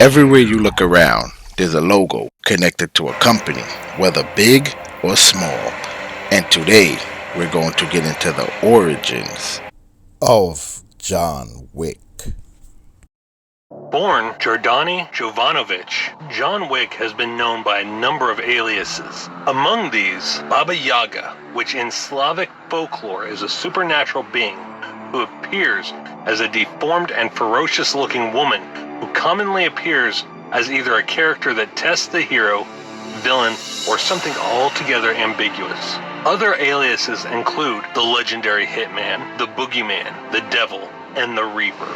Everywhere you look around, there's a logo connected to a company, whether big or small. And today, we're going to get into the origins of John Wick. Born Jordani Jovanovic, John Wick has been known by a number of aliases. Among these, Baba Yaga, which in Slavic folklore is a supernatural being who appears as a deformed and ferocious-looking woman who commonly appears as either a character that tests the hero, villain, or something altogether ambiguous. Other aliases include the legendary Hitman, the Boogeyman, the Devil, and the Reaper.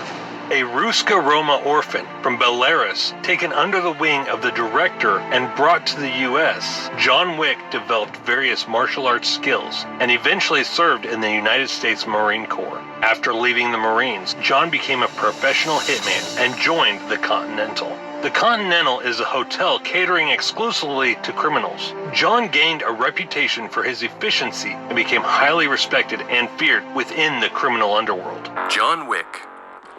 A Ruska Roma orphan from Belarus, taken under the wing of the director and brought to the U.S., John Wick developed various martial arts skills and eventually served in the United States Marine Corps. After leaving the Marines, John became a professional hitman and joined the Continental. The Continental is a hotel catering exclusively to criminals. John gained a reputation for his efficiency and became highly respected and feared within the criminal underworld. John Wick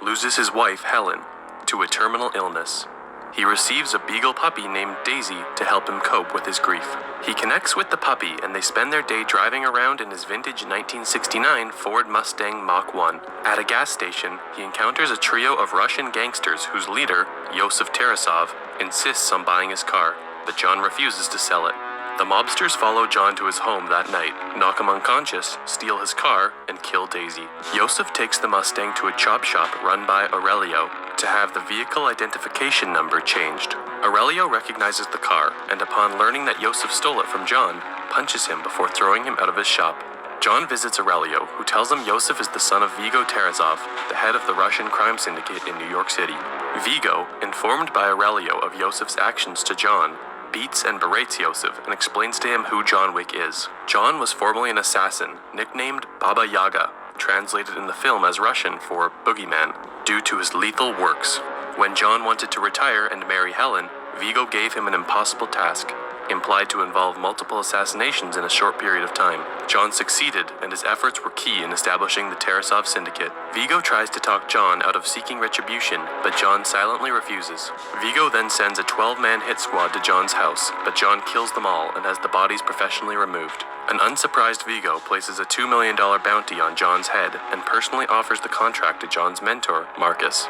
loses his wife, Helen, to a terminal illness. He receives a beagle puppy named Daisy to help him cope with his grief. He connects with the puppy and they spend their day driving around in his vintage 1969 Ford Mustang Mach 1. At a gas station, he encounters a trio of Russian gangsters whose leader, Yosef Tarasov, insists on buying his car, but John refuses to sell it. The mobsters follow John to his home that night, knock him unconscious, steal his car, and kill Daisy. Yosef takes the Mustang to a chop shop run by Aurelio to have the vehicle identification number changed. Aurelio recognizes the car, and upon learning that Yosef stole it from John, punches him before throwing him out of his shop. John visits Aurelio, who tells him Yosef is the son of Vigo Tarasov, the head of the Russian crime syndicate in New York City. Vigo, informed by Aurelio of Yosef's actions to John, beats and berates Yosef and explains to him who John Wick is. John was formerly an assassin, nicknamed Baba Yaga, translated in the film as Russian for Boogeyman, due to his lethal works. When John wanted to retire and marry Helen, Vigo gave him an impossible task, implied to involve multiple assassinations in a short period of time. John succeeded, and his efforts were key in establishing the Tarasov syndicate. Vigo tries to talk John out of seeking retribution, but John silently refuses. Vigo then sends a 12-man hit squad to John's house, but John kills them all and has the bodies professionally removed. An unsurprised Vigo places a $2 million bounty on John's head and personally offers the contract to John's mentor, Marcus.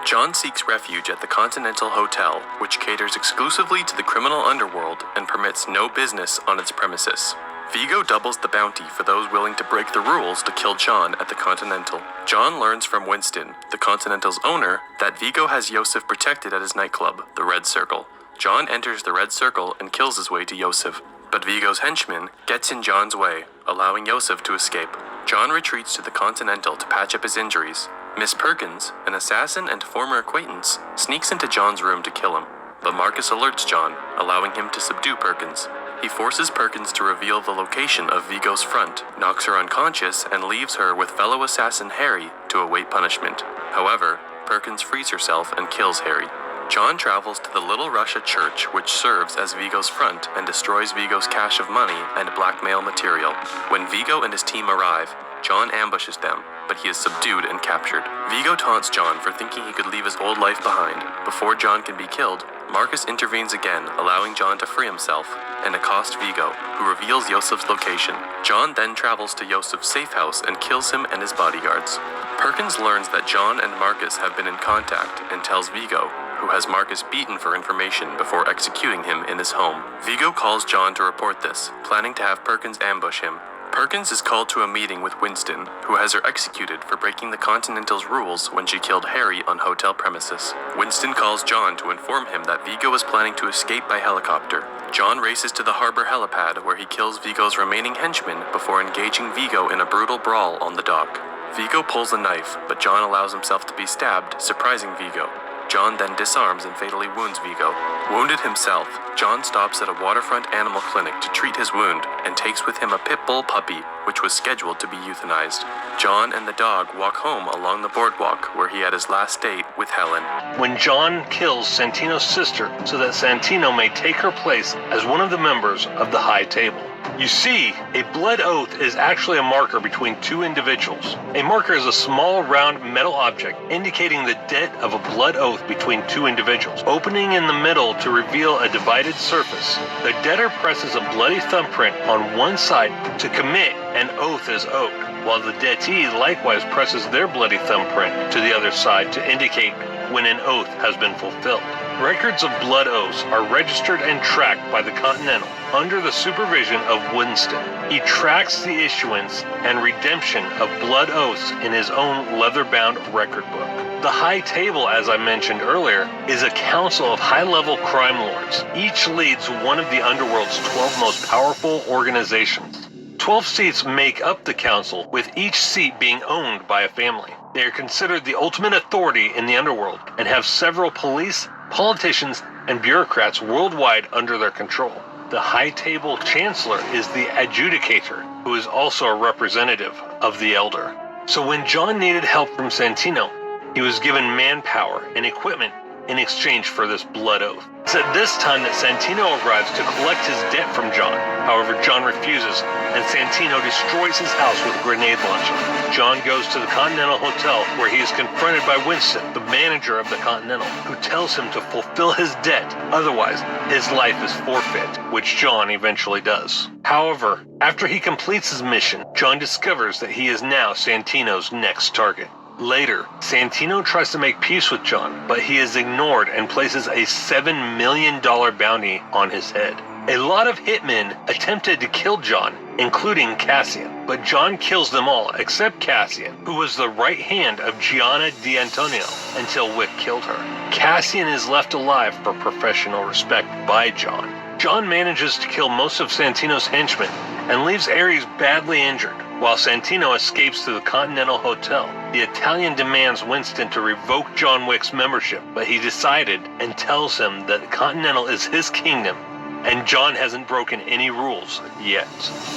John seeks refuge at the Continental Hotel, which caters exclusively to the criminal underworld and permits no business on its premises. Vigo doubles the bounty for those willing to break the rules to kill John at the Continental. John learns from Winston, the Continental's owner, that Vigo has Yosef protected at his nightclub, the Red Circle. John enters the Red Circle and kills his way to Yosef, but Vigo's henchman gets in John's way, allowing Yosef to escape. John retreats to the Continental to patch up his injuries. Miss Perkins, an assassin and former acquaintance, sneaks into John's room to kill him, but Marcus alerts John, allowing him to subdue Perkins. He forces Perkins to reveal the location of Vigo's front, knocks her unconscious, and leaves her with fellow assassin Harry to await punishment. However, Perkins frees herself and kills Harry. John travels to the Little Russia Church, which serves as Vigo's front and destroys Vigo's cache of money and blackmail material. When Vigo and his team arrive, John ambushes them, but he is subdued and captured. Vigo taunts John for thinking he could leave his old life behind. Before John can be killed, Marcus intervenes again, allowing John to free himself and accost Vigo, who reveals Yosef's location. John then travels to Yosef's safe house and kills him and his bodyguards. Perkins learns that John and Marcus have been in contact and tells Vigo, who has Marcus beaten for information before executing him in his home. Vigo calls John to report this, planning to have Perkins ambush him. Perkins is called to a meeting with Winston, who has her executed for breaking the Continental's rules when she killed Harry on hotel premises. Winston calls John to inform him that Vigo is planning to escape by helicopter. John races to the harbor helipad where he kills Vigo's remaining henchmen before engaging Vigo in a brutal brawl on the dock. Vigo pulls a knife, but John allows himself to be stabbed, surprising Vigo. John then disarms and fatally wounds Vigo. Wounded himself, John stops at a waterfront animal clinic to treat his wound and takes with him a pit bull puppy, which was scheduled to be euthanized. John and the dog walk home along the boardwalk where he had his last date with Helen. When John kills Santino's sister so that Santino may take her place as one of the members of the High Table. You see, a blood oath is actually a marker between two individuals. A marker is a small, round metal object indicating the debt of a blood oath between two individuals, opening in the middle to reveal a divided surface. The debtor presses a bloody thumbprint on one side to commit an oath as owed, while the debtee likewise presses their bloody thumbprint to the other side to indicate when an oath has been fulfilled. Records of blood oaths are registered and tracked by the Continental under the supervision of Winston. He tracks the issuance and redemption of blood oaths in his own leather-bound record book. The High Table, as I mentioned earlier, is a council of high-level crime lords. Each leads one of the underworld's 12 most powerful organizations. 12 seats make up the council, with each seat being owned by a family. They are considered the ultimate authority in the underworld and have several police, politicians, and bureaucrats worldwide under their control. The High Table Chancellor is the adjudicator, who is also a representative of the Elder. So when John needed help from Santino, he was given manpower and equipment in exchange for this blood oath. It's at this time that Santino arrives to collect his debt from John. However, John refuses, and Santino destroys his house with a grenade launcher. John goes to the Continental Hotel, where he is confronted by Winston, the manager of the Continental, who tells him to fulfill his debt, otherwise his life is forfeit, which John eventually does. However, after he completes his mission, John discovers that he is now Santino's next target. Later, Santino tries to make peace with John, but he is ignored and places a $7 million bounty on his head. A lot of hitmen attempted to kill John, including Cassian, but John kills them all except Cassian, who was the right hand of Gianna D'Antonio until Wick killed her. Cassian is left alive for professional respect by John. John manages to kill most of Santino's henchmen and leaves Ares badly injured. While Santino escapes to the Continental Hotel, the Italian demands Winston to revoke John Wick's membership, but he decided and tells him that the Continental is his kingdom, and John hasn't broken any rules yet.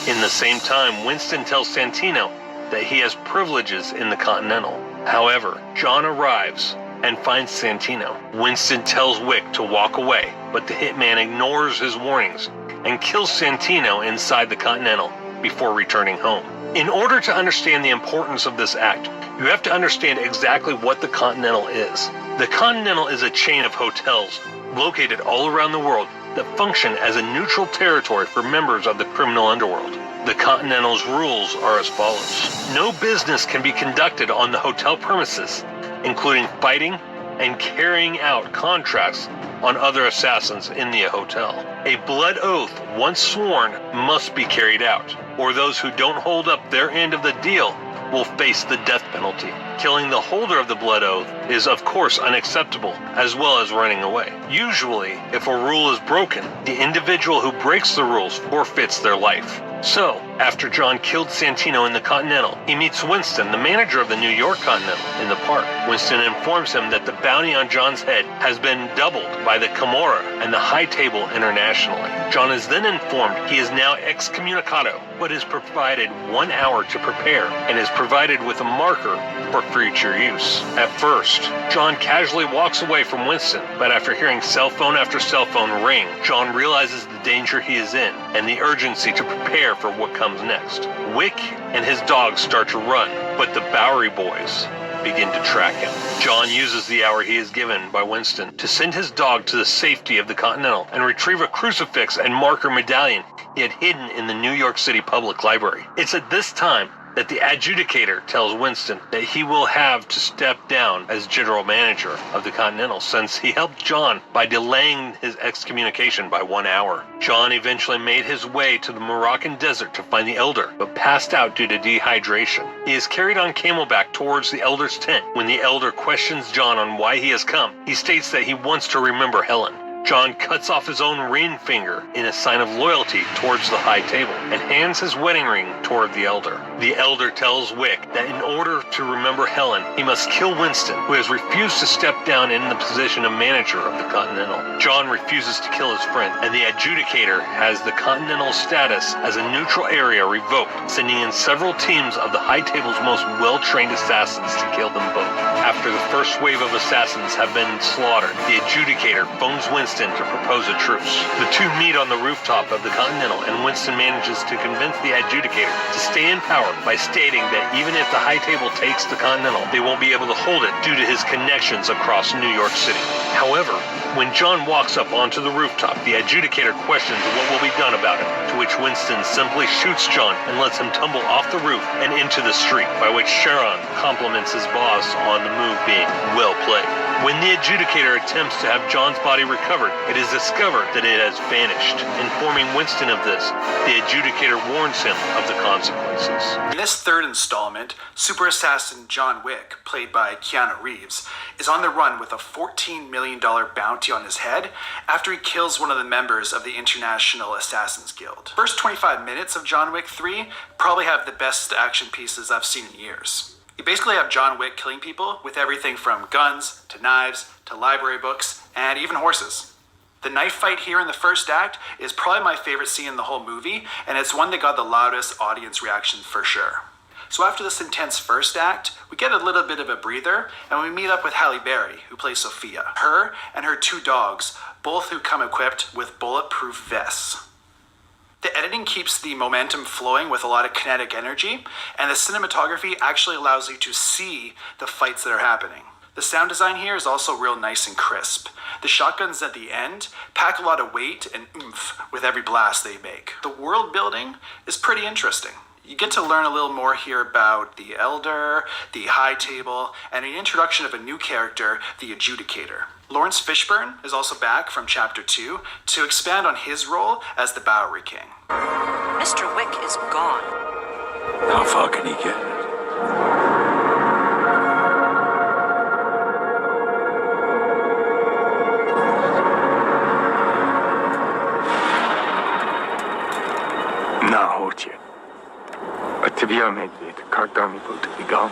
In the same time, Winston tells Santino that he has privileges in the Continental. However, John arrives and finds Santino. Winston tells Wick to walk away, but the hitman ignores his warnings and kills Santino inside the Continental before returning home. In order to understand the importance of this act, you have to understand exactly what the Continental is. The Continental is a chain of hotels located all around the world that function as a neutral territory for members of the criminal underworld. The Continental's rules are as follows. No business can be conducted on the hotel premises, including fighting and carrying out contracts on other assassins in the hotel. A blood oath, once sworn, must be carried out, or those who don't hold up their end of the deal will face the death penalty. Killing the holder of the blood oath is of course unacceptable, as well as running away. Usually, if a rule is broken, the individual who breaks the rules forfeits their life. So, after John killed Santino in the Continental, he meets Winston, the manager of the New York Continental, in the park. Winston informs him that the bounty on John's head has been doubled by the Camorra and the High Table internationally. John is then informed he is now excommunicado, but is provided 1 hour to prepare and is provided with a marker for future use. At first, John casually walks away from Winston, but after hearing cell phone after cell phone ring, John realizes the danger he is in and the urgency to prepare for what comes next. Wick and his dog start to run, but the Bowery boys begin to track him. John uses the hour he is given by Winston to send his dog to the safety of the Continental and retrieve a crucifix and marker medallion he had hidden in the New York City Public Library. It's at this time that the adjudicator tells Winston that he will have to step down as general manager of the Continental since he helped John by delaying his excommunication by 1 hour. John eventually made his way to the Moroccan desert to find the Elder, but passed out due to dehydration. He is carried on camelback towards the Elder's tent. When the Elder questions John on why he has come, he states that he wants to remember Helen. John cuts off his own ring finger in a sign of loyalty towards the High Table and hands his wedding ring toward the Elder. The Elder tells Wick that in order to remember Helen, he must kill Winston, who has refused to step down in the position of manager of the Continental. John refuses to kill his friend, and the adjudicator has the Continental status as a neutral area revoked, sending in several teams of the High Table's most well-trained assassins to kill them both. After the first wave of assassins have been slaughtered, the adjudicator phones Winston to propose a truce. The two meet on the rooftop of the Continental, and Winston manages to convince the adjudicator to stay in power by stating that even if the High Table takes the Continental, they won't be able to hold it due to his connections across New York City. However, when John walks up onto the rooftop, the adjudicator questions what will be done about it, to which Winston simply shoots John and lets him tumble off the roof and into the street, by which Sharon compliments his boss on the move being well played. When the adjudicator attempts to have John's body recovered, it is discovered that it has vanished. Informing Winston of this, the adjudicator warns him of the consequences. In this third installment, super assassin John Wick, played by Keanu Reeves, is on the run with a $14 million bounty on his head after he kills one of the members of the International Assassins Guild. First 25 minutes of John Wick 3 probably have the best action pieces I've seen in years. You basically have John Wick killing people with everything from guns, to knives, to library books, and even horses. The knife fight here in the first act is probably my favorite scene in the whole movie, and it's one that got the loudest audience reaction for sure. So after this intense first act, we get a little bit of a breather, and we meet up with Halle Berry, who plays Sophia. Her and her two dogs, both who come equipped with bulletproof vests. The editing keeps the momentum flowing with a lot of kinetic energy, and the cinematography actually allows you to see the fights that are happening. The sound design here is also real nice and crisp. The shotguns at the end pack a lot of weight and oomph with every blast they make. The world building is pretty interesting. You get to learn a little more here about the Elder, the High Table, and an introduction of a new character, the Adjudicator. Lawrence Fishburne is also back from Chapter 2 to expand on his role as the Bowery King. Mr. Wick is gone. How far can he get? Na, hoort je. Het te veel met weten, kan ik daarmee goed te begaan.